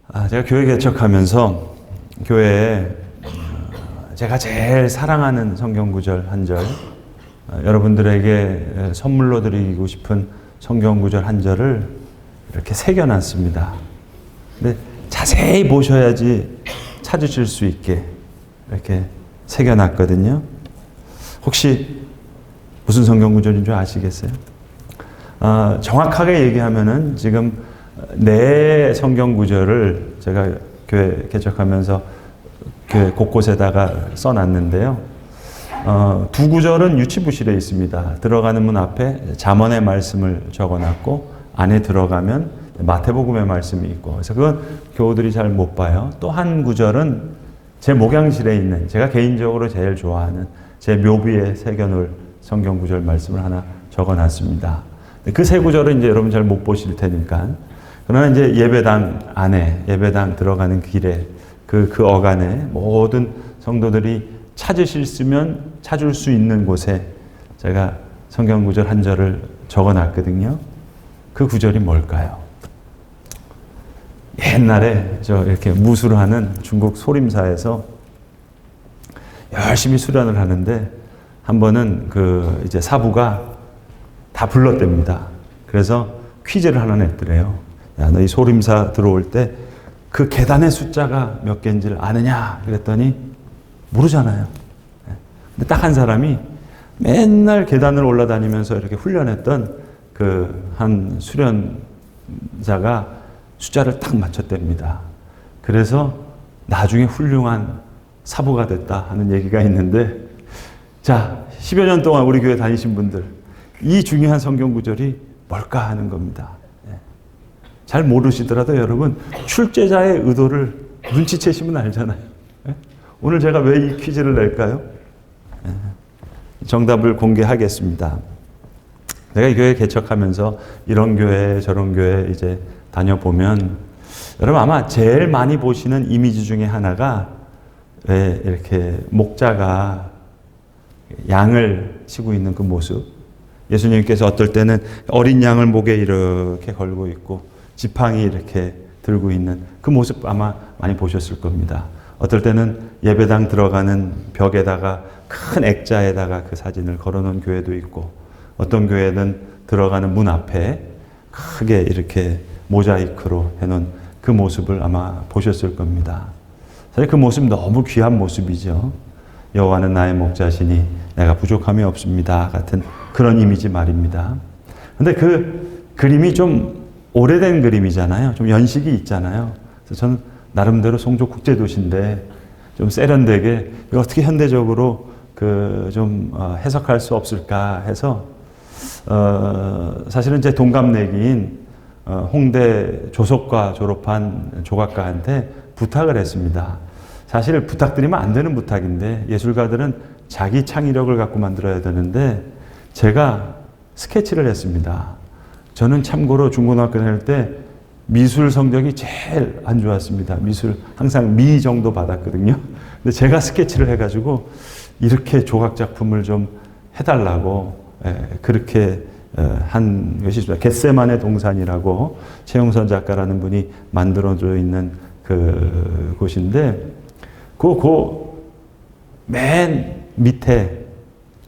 제가 교회 개척하면서 교회에 제가 제일 사랑하는 성경 구절 한 절, 여러분들에게 선물로 드리고 싶은 성경 구절 한 절을 이렇게 새겨놨습니다. 근데 자세히 보셔야지 찾으실 수 있게 이렇게 새겨놨거든요. 혹시 무슨 성경 구절인 줄 아시겠어요? 정확하게 얘기하면은 지금 네 성경 구절을 제가 교회 개척하면서 교회 곳곳에다가 써놨는데요. 두 구절은 유치부실에 있습니다. 들어가는 문 앞에 잠언의 말씀을 적어놨고 안에 들어가면 마태복음의 말씀이 있고, 그래서 그건 교우들이 잘 못 봐요. 또 한 구절은 제 목양실에 있는, 제가 개인적으로 제일 좋아하는 제 묘비에 새겨놓을 성경 구절 말씀을 하나 적어놨습니다. 그 세 구절은 이제 여러분 잘 못 보실 테니까. 그러나 이제 예배당 안에, 예배당 들어가는 길에 그 어간에 모든 성도들이 찾을 수 있는 곳에 제가 성경 구절 한 절을 적어놨거든요. 그 구절이 뭘까요? 옛날에 저 이렇게 무술을 하는 중국 소림사에서 열심히 수련을 하는데 한 번은 그 이제 사부가 다 불렀답니다. 그래서 퀴즈를 하나 냈더래요. 야, 너희 소림사 들어올 때 그 계단의 숫자가 몇 개인지를 아느냐? 그랬더니 모르잖아요. 근데 딱 한 사람이 맨날 계단을 올라다니면서 이렇게 훈련했던 그 한 수련자가 숫자를 딱 맞췄답니다. 그래서 나중에 훌륭한 사부가 됐다 하는 얘기가 있는데, 자, 10여 년 동안 우리 교회 다니신 분들, 이 중요한 성경 구절이 뭘까 하는 겁니다. 잘 모르시더라도 여러분, 출제자의 의도를 눈치채시면 알잖아요. 오늘 제가 왜 이 퀴즈를 낼까요? 정답을 공개하겠습니다. 내가 이 교회 개척하면서 이런 교회 저런 교회 이제 다녀보면 여러분 아마 제일 많이 보시는 이미지 중에 하나가 왜 이렇게 목자가 양을 치고 있는 그 모습. 예수님께서 어떨 때는 어린 양을 목에 이렇게 걸고 있고 지팡이 이렇게 들고 있는 그 모습 아마 많이 보셨을 겁니다. 어떨 때는 예배당 들어가는 벽에다가 큰 액자에다가 그 사진을 걸어놓은 교회도 있고, 어떤 교회는 들어가는 문 앞에 크게 이렇게 모자이크로 해놓은 그 모습을 아마 보셨을 겁니다. 사실 그 모습 너무 귀한 모습이죠. 여호와는 나의 목자시니 내가 부족함이 없습니다 같은 그런 이미지 말입니다. 근데 그 그림이 좀 오래된 그림이잖아요. 좀 연식이 있잖아요. 그래서 저는 나름대로 송조 국제도시인데 좀 세련되게 이거 어떻게 현대적으로 좀 해석할 수 없을까 해서 사실은 제 동갑내기인 홍대 조속과 졸업한 조각가한테 부탁을 했습니다. 사실 부탁드리면 안 되는 부탁인데 예술가들은 자기 창의력을 갖고 만들어야 되는데 제가 스케치를 했습니다. 저는 참고로 중고등학교 다닐 때 미술 성적이 제일 안 좋았습니다. 미술 항상 미 정도 받았거든요. 근데 제가 스케치를 해가지고 이렇게 조각 작품을 좀 해달라고 그렇게 한 것이 있습니다. 겟세만의 동산이라고 최용선 작가라는 분이 만들어져 있는 그 곳인데 맨 밑에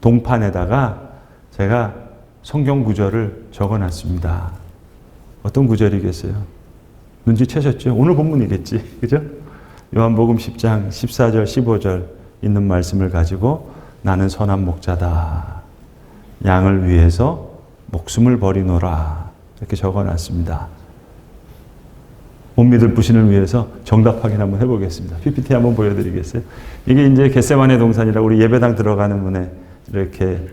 동판에다가 제가 성경 구절을 적어놨습니다. 어떤 구절이겠어요? 눈치채셨죠? 오늘 본문이겠지, 그죠? 요한복음 10장 14절 15절 있는 말씀을 가지고 나는 선한 목자다. 양을 위해서 목숨을 버리노라. 이렇게 적어놨습니다. 못 믿을 부신을 위해서 정답 확인 한번 해보겠습니다. PPT 한번 보여드리겠어요? 이게 이제 겟세마네 동산이라고 우리 예배당 들어가는 문에 이렇게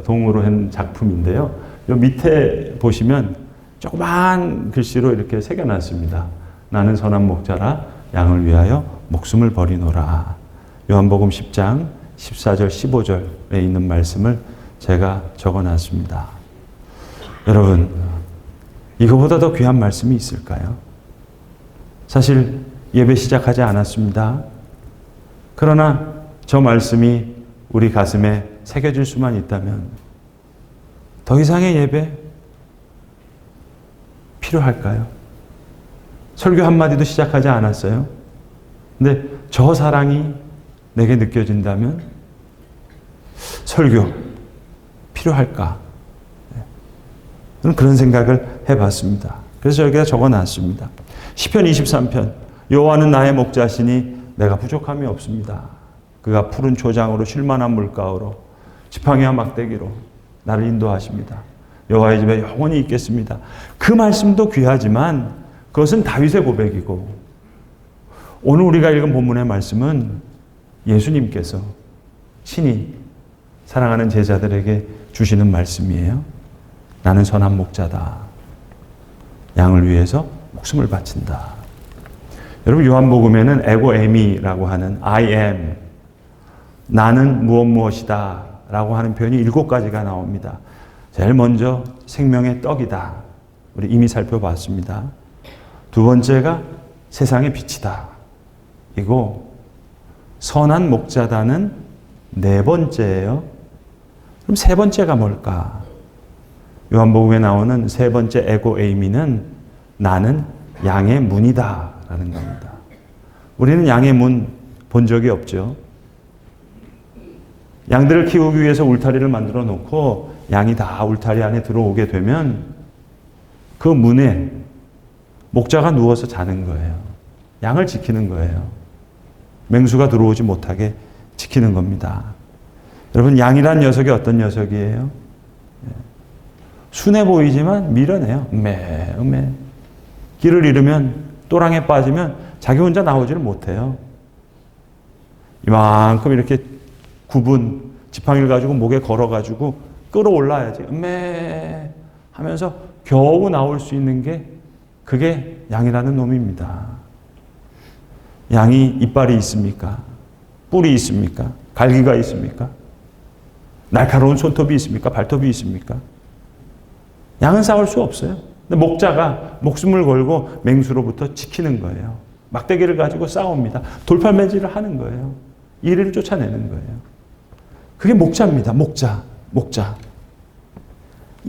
동으로 한 작품인데요. 요 밑에 보시면 조그만 글씨로 이렇게 새겨놨습니다. 나는 선한 목자라 양을 위하여 목숨을 버리노라. 요한복음 10장 14절 15절에 있는 말씀을 제가 적어놨습니다. 여러분, 이거보다 더 귀한 말씀이 있을까요? 사실 예배 시작하지 않았습니다. 그러나 저 말씀이 우리 가슴에 새겨질 수만 있다면 더 이상의 예배 필요할까요? 설교 한마디도 시작하지 않았어요. 근데 저 사랑이 내게 느껴진다면 설교 필요할까? 저는 그런 생각을 해봤습니다. 그래서 여기다 적어놨습니다. 시편 23편 여호와는 나의 목자시니 내가 부족함이 없습니다. 그가 푸른 초장으로 쉴만한 물가로 지팡이와 막대기로 나를 인도하십니다. 여호와의 집에 영원히 있겠습니다. 그 말씀도 귀하지만 그것은 다윗의 고백이고 오늘 우리가 읽은 본문의 말씀은 예수님께서 친히 사랑하는 제자들에게 주시는 말씀이에요. 나는 선한 목자다. 양을 위해서 목숨을 바친다. 여러분 요한복음에는 에고 에미라고 하는 I am 나는 무엇이다 라고 하는 표현이 7가지가 나옵니다. 제일 먼저 생명의 떡이다. 우리 이미 살펴봤습니다. 두 번째가 세상의 빛이다. 이고 선한 목자다는 네 번째예요. 그럼 세 번째가 뭘까? 요한복음에 나오는 세 번째 에고 에이미는 나는 양의 문이다 라는 겁니다. 우리는 양의 문 본 적이 없죠. 양들을 키우기 위해서 울타리를 만들어 놓고 양이 다 울타리 안에 들어오게 되면 그 문에 목자가 누워서 자는 거예요. 양을 지키는 거예요. 맹수가 들어오지 못하게 지키는 겁니다. 여러분 양이란 녀석이 어떤 녀석이에요? 순해 보이지만 미련해요. 음매. 길을 잃으면 또랑에 빠지면 자기 혼자 나오지를 못해요. 이만큼 이렇게 굽은 지팡이를 가지고 목에 걸어가지고 끌어올라야지. 음매 하면서 겨우 나올 수 있는 게 그게 양이라는 놈입니다. 양이 이빨이 있습니까? 뿔이 있습니까? 갈기가 있습니까? 날카로운 손톱이 있습니까? 발톱이 있습니까? 양은 싸울 수 없어요. 근데 목자가 목숨을 걸고 맹수로부터 지키는 거예요. 막대기를 가지고 싸웁니다. 돌팔매질을 하는 거예요. 이리를 쫓아내는 거예요. 그게 목자입니다. 목자.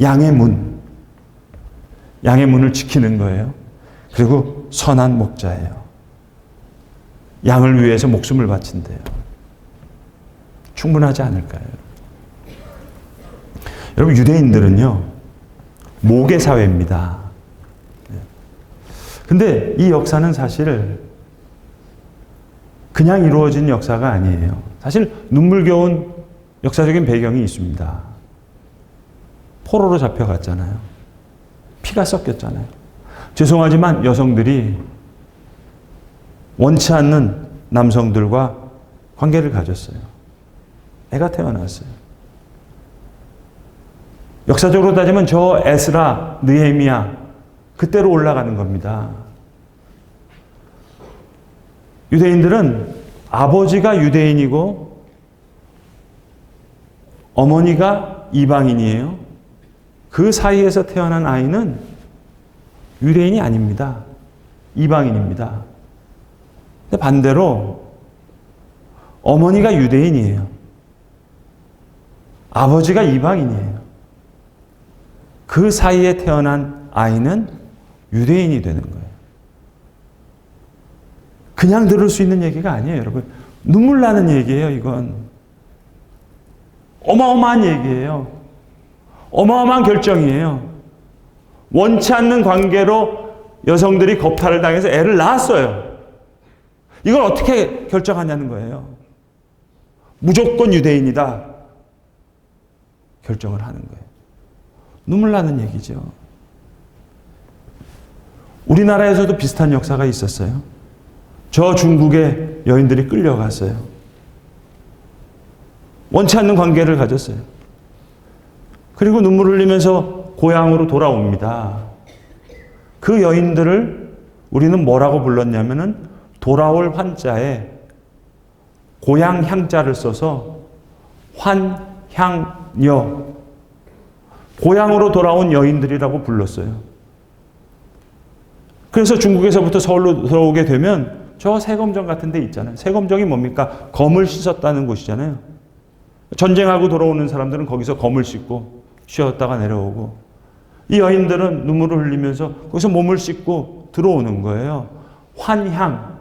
양의 문. 양의 문을 지키는 거예요. 그리고 선한 목자예요. 양을 위해서 목숨을 바친대요. 충분하지 않을까요? 여러분 유대인들은요. 목의 사회입니다. 근데 이 역사는 사실 그냥 이루어진 역사가 아니에요. 사실 눈물겨운 역사적인 배경이 있습니다. 포로로 잡혀갔잖아요. 피가 섞였잖아요. 죄송하지만 여성들이 원치 않는 남성들과 관계를 가졌어요. 애가 태어났어요. 역사적으로 따지면 저 에스라, 느헤미야 그때로 올라가는 겁니다. 유대인들은 아버지가 유대인이고 어머니가 이방인이에요. 그 사이에서 태어난 아이는 유대인이 아닙니다. 이방인입니다. 근데 반대로 어머니가 유대인이에요. 아버지가 이방인이에요. 그 사이에 태어난 아이는 유대인이 되는 거예요. 그냥 들을 수 있는 얘기가 아니에요, 여러분. 눈물 나는 얘기예요, 이건. 어마어마한 얘기예요. 어마어마한 결정이에요. 원치 않는 관계로 여성들이 겁탈을 당해서 애를 낳았어요. 이걸 어떻게 결정하냐는 거예요. 무조건 유대인이다. 결정을 하는 거예요. 눈물 나는 얘기죠. 우리나라에서도 비슷한 역사가 있었어요. 저 중국의 여인들이 끌려갔어요. 원치 않는 관계를 가졌어요. 그리고 눈물을 흘리면서 고향으로 돌아옵니다. 그 여인들을 우리는 뭐라고 불렀냐면은 돌아올 환자에 고향 향자를 써서 환향여, 고향으로 돌아온 여인들이라고 불렀어요. 그래서 중국에서부터 서울로 들어오게 되면 저 세검정 같은 데 있잖아요. 세검정이 뭡니까? 검을 씻었다는 곳이잖아요. 전쟁하고 돌아오는 사람들은 거기서 검을 씻고 쉬었다가 내려오고, 이 여인들은 눈물을 흘리면서 거기서 몸을 씻고 들어오는 거예요. 환향.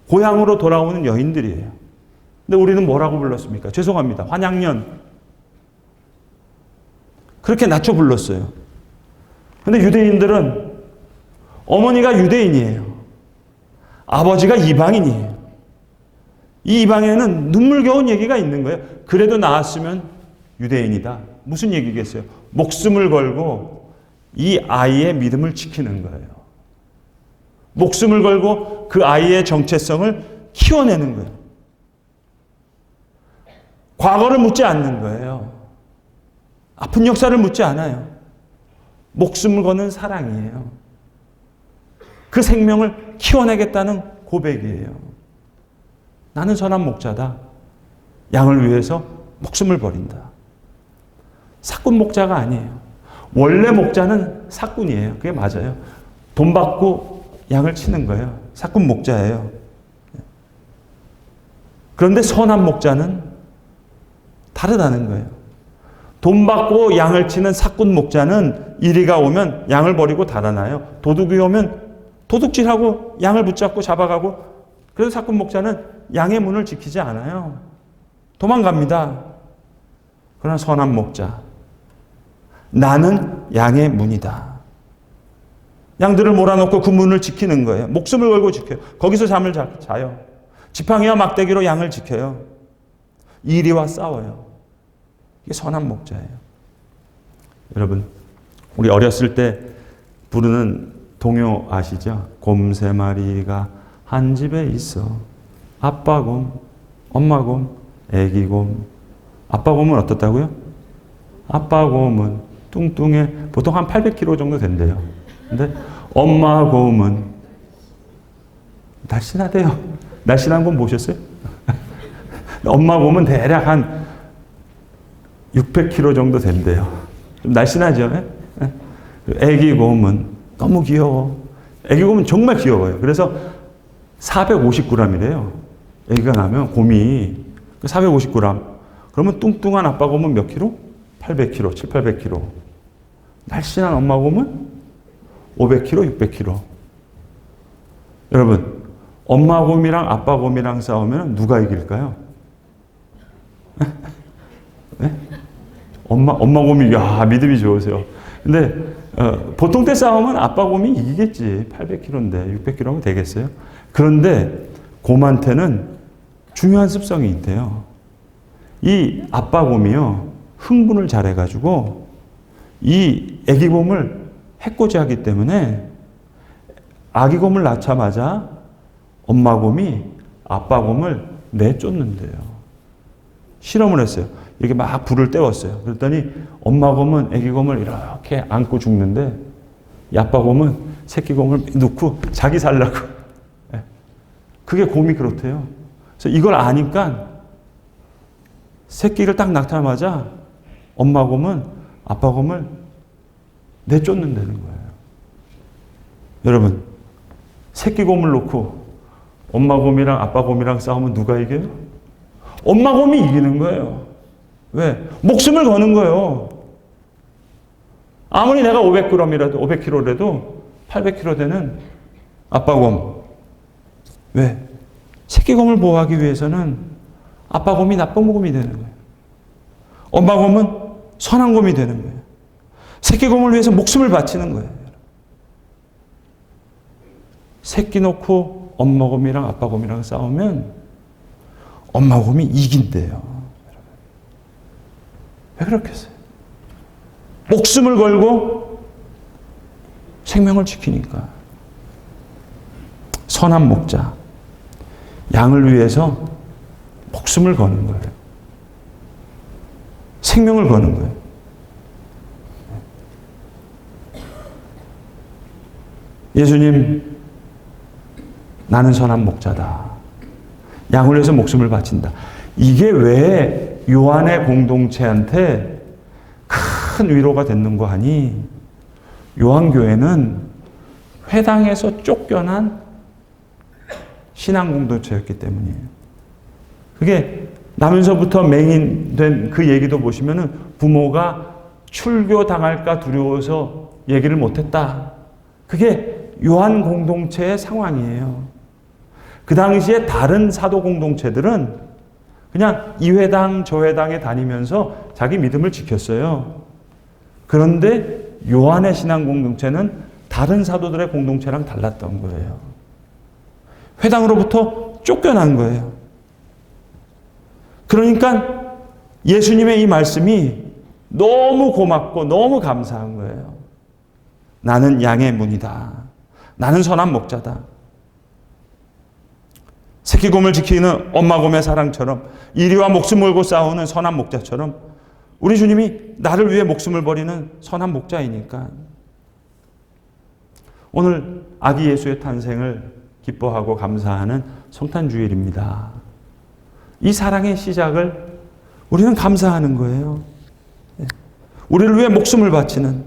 고향으로 돌아오는 여인들이에요. 근데 우리는 뭐라고 불렀습니까? 죄송합니다. 환양년. 그렇게 낮춰 불렀어요. 근데 유대인들은 어머니가 유대인이에요. 아버지가 이방인이에요. 이 이방에는 눈물겨운 얘기가 있는 거예요. 그래도 낳았으면 유대인이다. 무슨 얘기겠어요? 목숨을 걸고 이 아이의 믿음을 지키는 거예요. 목숨을 걸고 그 아이의 정체성을 키워내는 거예요. 과거를 묻지 않는 거예요. 아픈 역사를 묻지 않아요. 목숨을 거는 사랑이에요. 그 생명을 키워내겠다는 고백이에요. 나는 선한 목자다. 양을 위해서 목숨을 버린다. 사꾼 목자가 아니에요. 원래 목자는 사꾼이에요. 그게 맞아요. 돈 받고 양을 치는 거예요. 사꾼 목자예요. 그런데 선한 목자는 다르다는 거예요. 돈 받고 양을 치는 사꾼 목자는 이리가 오면 양을 버리고 달아나요. 도둑이 오면 도둑질하고 양을 붙잡고 잡아가고, 그래서 사꾼 목자는 양의 문을 지키지 않아요. 도망갑니다. 그러나 선한 목자, 나는 양의 문이다. 양들을 몰아놓고 그 문을 지키는 거예요. 목숨을 걸고 지켜요. 거기서 잠을 자요. 지팡이와 막대기로 양을 지켜요. 이리와 싸워요. 이게 선한 목자예요. 여러분, 우리 어렸을 때 부르는 동요 아시죠? 곰 세 마리가 한 집에 있어. 아빠 곰, 엄마 곰, 애기 곰. 아빠 곰은 어떻다고요? 아빠 곰은 뚱뚱해. 보통 한 800kg 정도 된대요. 근데 엄마 곰은 날씬하대요. 날씬한 곰 보셨어요? 엄마 곰은 대략 한 600kg 정도 된대요. 좀 날씬하죠? 애기 곰은 너무 귀여워. 애기 곰은 정말 귀여워요. 그래서 450g이래요. 애기가 나면 곰이 450g. 그러면 뚱뚱한 아빠 곰은 몇 킬로? 800kg, 7, 800kg. 날씬한 엄마 곰은 500kg, 600kg. 여러분, 엄마 곰이랑 아빠 곰이랑 싸우면 누가 이길까요? 네? 엄마 곰이, 야, 믿음이 좋으세요. 근데 보통 때 싸우면 아빠 곰이 이기겠지. 800kg인데 600kg면 되겠어요? 그런데 곰한테는 중요한 습성이 있대요. 이 아빠 곰이요, 흥분을 잘해가지고 이 애기 곰을 해코지하기 때문에 아기 곰을 낳자마자 엄마 곰이 아빠 곰을 내쫓는데요. 실험을 했어요. 이렇게 막 불을 때웠어요. 그랬더니 엄마 곰은 애기 곰을 이렇게 안고 죽는데 이 아빠 곰은 새끼 곰을 놓고 자기 살라고. 그게 곰이 그렇대요. 그래서 이걸 아니까 새끼를 딱 낳자마자 엄마 곰은 아빠 곰을 내쫓는다는 거예요. 여러분, 새끼 곰을 놓고 엄마 곰이랑 아빠 곰이랑 싸우면 누가 이겨요? 엄마 곰이 이기는 거예요. 왜? 목숨을 거는 거예요. 아무리 내가 500g이라도, 500kg라도 800kg 되는 아빠 곰. 왜? 새끼 곰을 보호하기 위해서는 아빠 곰이 나쁜 곰이 되는 거예요. 엄마 곰은 선한 곰이 되는 거예요. 새끼 곰을 위해서 목숨을 바치는 거예요. 새끼 놓고 엄마 곰이랑 아빠 곰이랑 싸우면 엄마 곰이 이긴대요. 왜 그렇겠어요? 목숨을 걸고 생명을 지키니까. 선한 목자, 양을 위해서 목숨을 거는 거예요. 생명을 거는 거예요. 예수님, 나는 선한 목자다. 양을 위해서 목숨을 바친다. 이게 왜 요한의 공동체한테 큰 위로가 됐는 거 하니? 요한교회는 회당에서 쫓겨난 신앙 공동체였기 때문이에요. 그게 나면서부터 맹인된 그 얘기도 보시면은 부모가 출교 당할까 두려워서 얘기를 못했다. 그게 요한 공동체의 상황이에요. 그 당시에 다른 사도 공동체들은 그냥 이 회당 저 회당에 다니면서 자기 믿음을 지켰어요. 그런데 요한의 신앙 공동체는 다른 사도들의 공동체랑 달랐던 거예요. 회당으로부터 쫓겨난 거예요. 그러니까 예수님의 이 말씀이 너무 고맙고 너무 감사한 거예요. 나는 양의 문이다. 나는 선한 목자다. 새끼 곰을 지키는 엄마 곰의 사랑처럼, 이리와 목숨 걸고 싸우는 선한 목자처럼 우리 주님이 나를 위해 목숨을 버리는 선한 목자이니까 오늘 아기 예수의 탄생을 기뻐하고 감사하는 성탄주일입니다. 이 사랑의 시작을 우리는 감사하는 거예요. 우리를 위해 목숨을 바치는,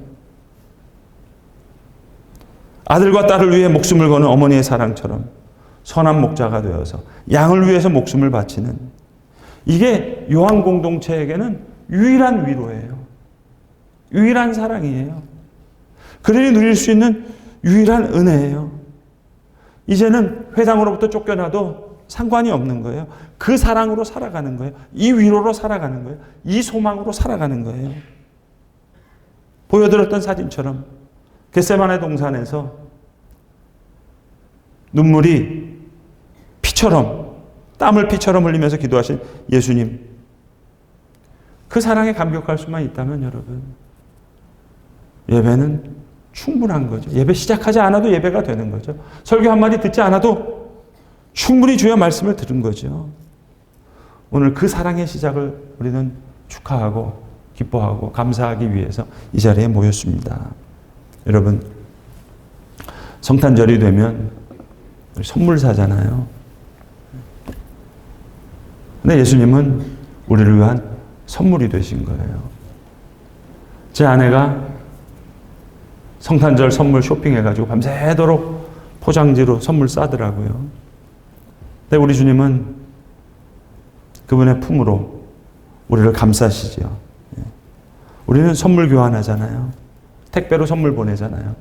아들과 딸을 위해 목숨을 거는 어머니의 사랑처럼 선한 목자가 되어서 양을 위해서 목숨을 바치는, 이게 요한 공동체에게는 유일한 위로예요. 유일한 사랑이에요. 그들이 누릴 수 있는 유일한 은혜예요. 이제는 회당으로부터 쫓겨나도 상관이 없는 거예요. 그 사랑으로 살아가는 거예요. 이 위로로 살아가는 거예요. 이 소망으로 살아가는 거예요. 보여드렸던 사진처럼 겟세마네 동산에서 눈물이 피처럼, 땀을 피처럼 흘리면서 기도하신 예수님, 그 사랑에 감격할 수만 있다면 여러분, 예배는 충분한 거죠. 예배 시작하지 않아도 예배가 되는 거죠. 설교 한마디 듣지 않아도 충분히 주의 말씀을 들은 거죠. 오늘 그 사랑의 시작을 우리는 축하하고 기뻐하고 감사하기 위해서 이 자리에 모였습니다. 여러분, 성탄절이 되면 선물 사잖아요. 근데 예수님은 우리를 위한 선물이 되신 거예요. 제 아내가 성탄절 선물 쇼핑해가지고 밤새도록 포장지로 선물 싸더라고요. 근데 우리 주님은 그분의 품으로 우리를 감싸시죠. 우리는 선물 교환하잖아요. 택배로 선물 보내잖아요.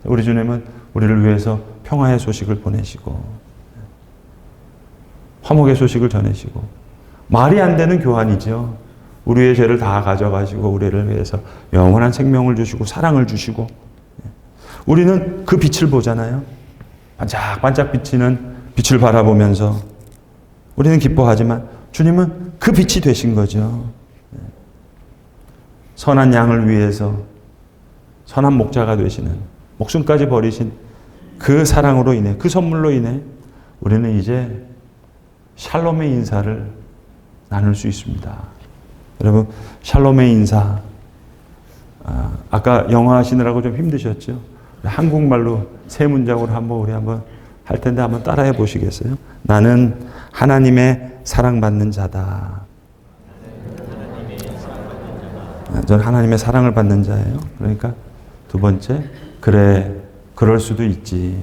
우리 주님은 우리를 위해서 평화의 소식을 보내시고 화목의 소식을 전해시고, 말이 안 되는 교환이죠. 우리의 죄를 다 가져가시고 우리를 위해서 영원한 생명을 주시고 사랑을 주시고, 우리는 그 빛을 보잖아요. 반짝반짝 비치는 빛을 바라보면서 우리는 기뻐하지만 주님은 그 빛이 되신 거죠. 선한 양을 위해서 선한 목자가 되시는, 목숨까지 버리신 그 사랑으로 인해, 그 선물로 인해 우리는 이제 샬롬의 인사를 나눌 수 있습니다. 여러분, 샬롬의 인사, 아까 영어 하시느라고 좀 힘드셨죠? 한국말로 세 문장으로 우리 한번 할 텐데 한번 따라해 보시겠어요? 나는 하나님의 사랑받는 자다. 저는 하나님의 사랑을 받는 자예요. 그러니까 두 번째, 그래, 그럴 수도 있지.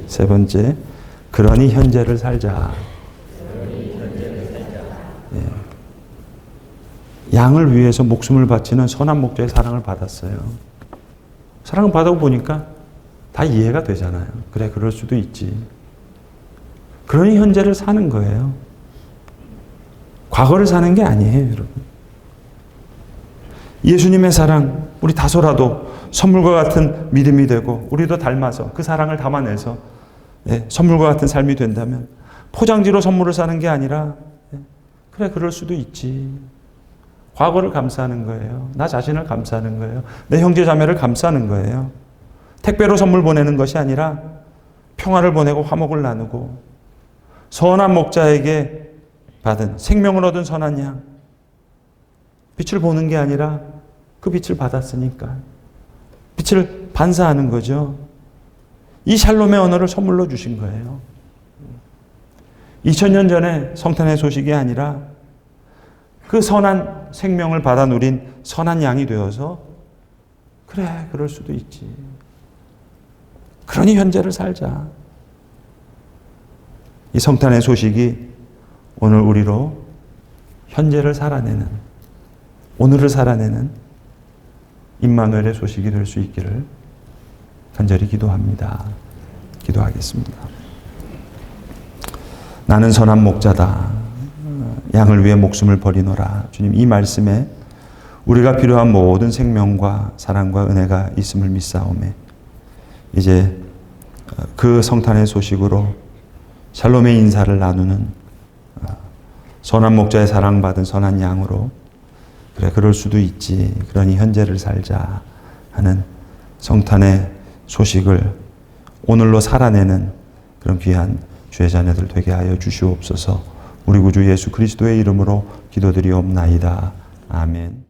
세 번째, 그러니 현재를 살자. 양을 위해서 목숨을 바치는 선한 목자의 사랑을 받았어요. 사랑을 받아보니까 다 이해가 되잖아요. 그래, 그럴 수도 있지. 그러니 현재를 사는 거예요. 과거를 사는 게 아니에요, 여러분. 예수님의 사랑, 우리 다소라도 선물과 같은 믿음이 되고 우리도 닮아서 그 사랑을 담아내서 선물과 같은 삶이 된다면, 포장지로 선물을 사는 게 아니라 그래, 그럴 수도 있지. 과거를 감싸는 거예요. 나 자신을 감싸는 거예요. 내 형제 자매를 감싸는 거예요. 택배로 선물 보내는 것이 아니라 평화를 보내고 화목을 나누고, 선한 목자에게 받은, 생명을 얻은 선한 양, 빛을 보는 게 아니라 그 빛을 받았으니까 빛을 반사하는 거죠. 이 샬롬의 언어를 선물로 주신 거예요. 2000년 전에 성탄의 소식이 아니라 그 선한 생명을 받아 누린 선한 양이 되어서, 그래, 그럴 수도 있지. 그러니 현재를 살자. 이 성탄의 소식이 오늘 우리로 현재를 살아내는, 오늘을 살아내는 임마누엘의 소식이 될 수 있기를 간절히 기도합니다. 기도하겠습니다. 나는 선한 목자다. 양을 위해 목숨을 버리노라. 주님, 이 말씀에 우리가 필요한 모든 생명과 사랑과 은혜가 있음을 믿사오매 이제 그 성탄의 소식으로 샬롬의 인사를 나누는 선한 목자의 사랑받은 선한 양으로 그래 그럴 수도 있지. 그러니 현재를 살자 하는 성탄의 소식을 오늘로 살아내는 그런 귀한 주의 자녀들 되게 하여 주시옵소서. 우리 구주 예수 그리스도의 이름으로 기도드리옵나이다. 아멘.